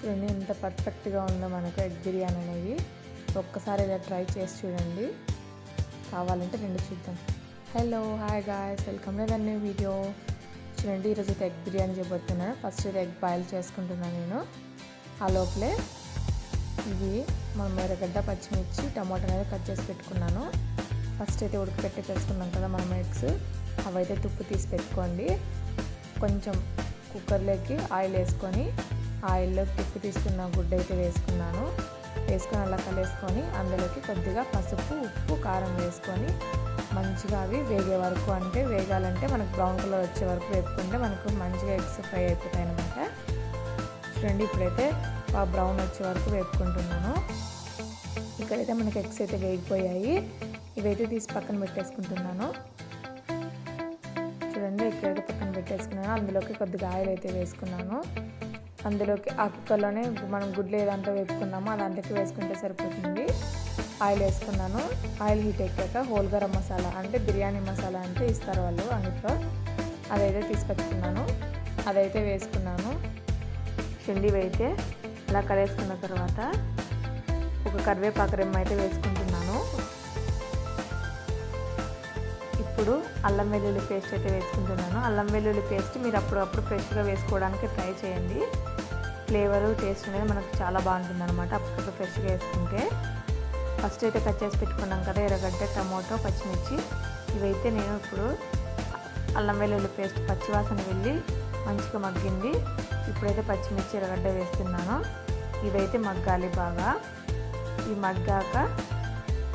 చూడండి ఎంత పర్ఫెక్ట్గా ఉందో మనకు ఎగ్ బిర్యానీ అనేది. ఒక్కసారి ఇలా ట్రై చేసి చూడండి. కావాలంటే రెండు చూద్దాం. Hello hi guys, welcome to new video. చూడండి ఈరోజు అయితే ఎగ్ బిర్యానీ చేయబోతున్నాను. ఫస్ట్ అయితే ఎగ్ బాయిల్ చేసుకుంటున్నాను నేను. ఆ లోపలే ఇవి మనం ఎర్రగడ్డ, పచ్చిమిర్చి, టమాటో అనేది కట్ చేసి పెట్టుకున్నాను. ఫస్ట్ అయితే ఉడకపెట్టి పెట్టుకున్నాం కదా మనం ఎగ్స్, అవైతే తుప్పు తీసి పెట్టుకోండి. కొంచెం కుక్కర్లోకి ఆయిల్ వేసుకొని ఆయిల్లో తుప్పు తీసుకున్న గుడ్డ అయితే వేసుకున్నాను. వేసుకొని అలా కలిపేసుకొని అందులోకి కొద్దిగా పసుపు, ఉప్పు, కారం వేసుకొని మంచిగా అవి వేగే వరకు, అంటే వేగాలంటే మనకు బ్రౌన్ కలర్ వచ్చే వరకు వేపుకుంటే మనకు మంచిగా ఎగ్స్ ఫ్రై అయిపోతాయి అన్నమాట. చూడండి ఇప్పుడైతే బ్రౌన్ వచ్చే వరకు వేపుకుంటున్నాను. ఇక్కడైతే మనకి ఎగ్స్ అయితే వేగిపోయాయి. ఇవైతే తీసి పక్కన పెట్టేసుకుంటున్నాను. చూడండి ఇక్కడైతే పక్కన పెట్టేసుకున్నాను. అందులోకి కొద్దిగా ఆయిల్ అయితే వేసుకున్నాను. అందులోకి ఆ కుక్కర్లోనే మనం గుడ్లు ఏదంతా వేపుకున్నామో అదంతకి వేసుకుంటే సరిపోతుంది. ఆయిల్ వేసుకున్నాను. ఆయిల్ హీట్ ఎక్కాక హోల్ గరం మసాలా, అంటే బిర్యానీ మసాలా అంటే ఇస్తారు వాళ్ళు అంగిట్లో, అదైతే తీసుకొచ్చుకున్నాను. అదైతే వేసుకున్నాను. చిండి అయితే అలా కలిపేసుకున్న తర్వాత ఒక కరివేపాకు రెమ్మ అయితే వేసుకుంటున్నాను. ఇప్పుడు అల్లం వెల్లుల్లి పేస్ట్ అయితే వేసుకుంటున్నాను. అల్లం వెల్లుల్లి పేస్ట్ మీరు అప్పుడప్పుడు ఫ్రెష్గా వేసుకోవడానికి ట్రై చేయండి. ఫ్లేవరు, టేస్ట్ అనేది మనకు చాలా బాగుంటుంది అనమాట అప్పటికప్పుడు ఫ్రెష్గా వేసుకుంటే. ఫస్ట్ అయితే కట్ చేసి పెట్టుకున్నాం కదా ఎర్రగడ్డ, టమాటో, పచ్చిమిర్చి, ఇవైతే నేను ఇప్పుడు అల్లం వెల్లుల్లి పేస్ట్ పచ్చివాసన వెళ్ళి మంచిగా మగ్గింది. ఇప్పుడైతే పచ్చిమిర్చి, ఎర్రగడ్డ వేస్తున్నాను. ఇవైతే మగ్గాలి బాగా. ఈ మగ్గాక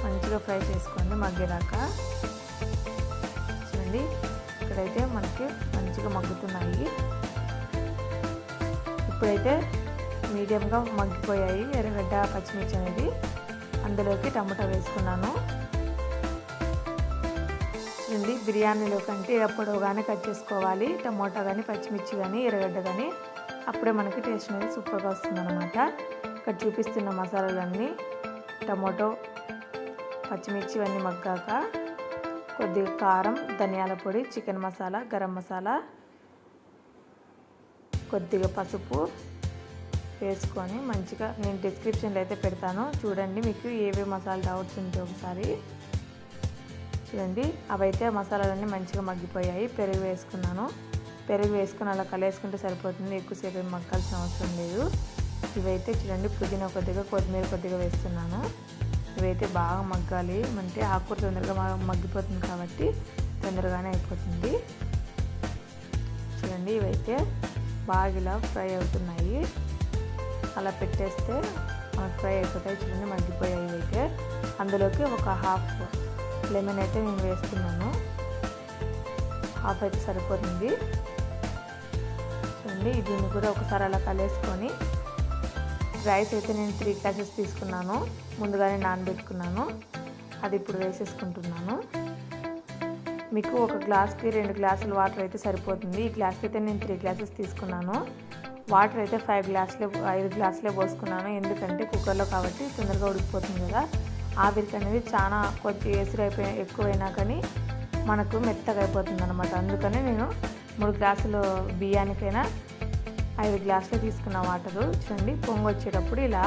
మంచిగా ఫ్రై చేసుకోండి మగ్గేదాకా. చూడండి ఇక్కడైతే మనకి మంచిగా మగ్గుతున్నాయి. ఇప్పుడైతే మీడియంగా మగ్గిపోయాయి ఎర్రగడ్డ, పచ్చిమిర్చి అనేది. అందులోకి టమాటా వేసుకున్నాను. చూడండి బిర్యానీలో కంటే పొడవుగానే కట్ చేసుకోవాలి టమాటా కానీ, పచ్చిమిర్చి కానీ, ఎర్రగడ్డ కానీ. అప్పుడే మనకి టేస్ట్ అనేది సూపర్గా వస్తుంది అనమాట. ఇక్కడ చూపిస్తున్న మసాలాలన్నీ టమాటో, పచ్చిమిర్చి ఇవన్నీ మగ్గాక కొద్దిగా కారం, ధనియాల పొడి, చికెన్ మసాలా, గరం మసాలా, కొద్దిగా పసుపు వేసుకొని మంచిగా, నేను డిస్క్రిప్షన్లో అయితే పెడతాను చూడండి, మీకు ఏవే మసాలా డౌట్స్ ఉంటే ఒకసారి చూడండి. అవైతే మసాలాలన్నీ మంచిగా మగ్గిపోయాయి. పెరుగు వేసుకున్నాను. పెరుగు వేసుకొని అలా కలిపేసుకుంటే సరిపోతుంది. ఎక్కువసేపు ఏం మగ్గాల్సిన అవసరం లేదు. ఇవైతే చూడండి పుదీనా కొద్దిగా, కొత్తిమీర కొద్దిగా వేస్తున్నాను. ఇవైతే బాగా మగ్గాలి, అంటే ఆకుకూర తొందరగా మగ్గిపోతుంది కాబట్టి తొందరగానే అయిపోతుంది. చూడండి ఇవైతే బాగా ఇలా ఫ్రై అవుతున్నాయి. అలా పెట్టేస్తే మనకు ఫ్రై అయిపోతాయి. చూడండి మగ్గిపోయాయి ఇవైతే. అందులోకి ఒక హాఫ్ లెమన్ అయితే నేను వేస్తున్నాను. హాఫ్ అయితే సరిపోతుంది. చూడండి దీన్ని కూడా ఒకసారి అలా కలిపేసుకొని, రైస్ అయితే నేను 3 గ్లాసెస్ తీసుకున్నాను, ముందుగానే నానబెట్టుకున్నాను. అది ఇప్పుడు వేసేసుకుంటున్నాను. మీకు ఒక గ్లాస్కి 2 గ్లాసులు వాటర్ అయితే సరిపోతుంది. ఈ గ్లాస్ అయితే నేను 3 గ్లాసెస్ తీసుకున్నాను. వాటర్ అయితే 5 గ్లాసులే పోసుకున్నాను. ఎందుకంటే కుక్కర్లో కాబట్టి తొందరగా ఉడికిపోతుంది కదా. ఆవిరికి అనేది చాలా కొద్ది ఎసురు ఎక్కువైనా కానీ మనకు మెత్తగా అయిపోతుంది అనమాట. అందుకని నేను 3 గ్లాసులు బియ్యానికైనా 5 గ్లాసులు తీసుకున్న వాటరు. చూడండి పొంగు వచ్చేటప్పుడు ఇలా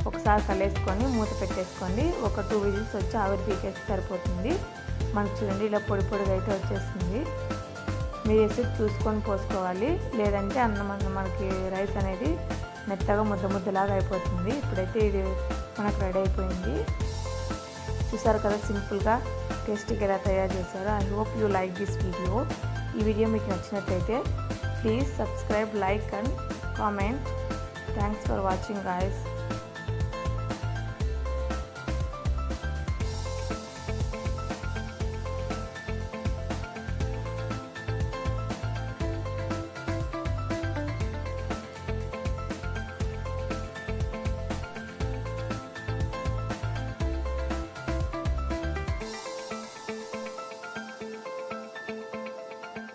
ఒకసారి కలిపేసుకొని మూత పెట్టేసుకోండి. ఒక 2 విజిల్స్ వచ్చి ఆవిరి తీసేస్తే సరిపోతుంది మనకు. చూడండి ఇలా పొడి పొడిగా అయితే వచ్చేస్తుంది. మీరు వేసి చూసుకొని పోసుకోవాలి, లేదంటే మనకి రైస్ అనేది మెత్తగా ముద్దలాగా అయిపోతుంది. ఇప్పుడైతే ఇది మనకు రెడీ అయిపోయింది. చూసారు కదా సింపుల్గా టేస్టీగా ఎలా తయారు చేశారో. I hope you like this video. ఈ వీడియో మీకు నచ్చినట్లయితే please subscribe, like and comment. Thanks for watching guys.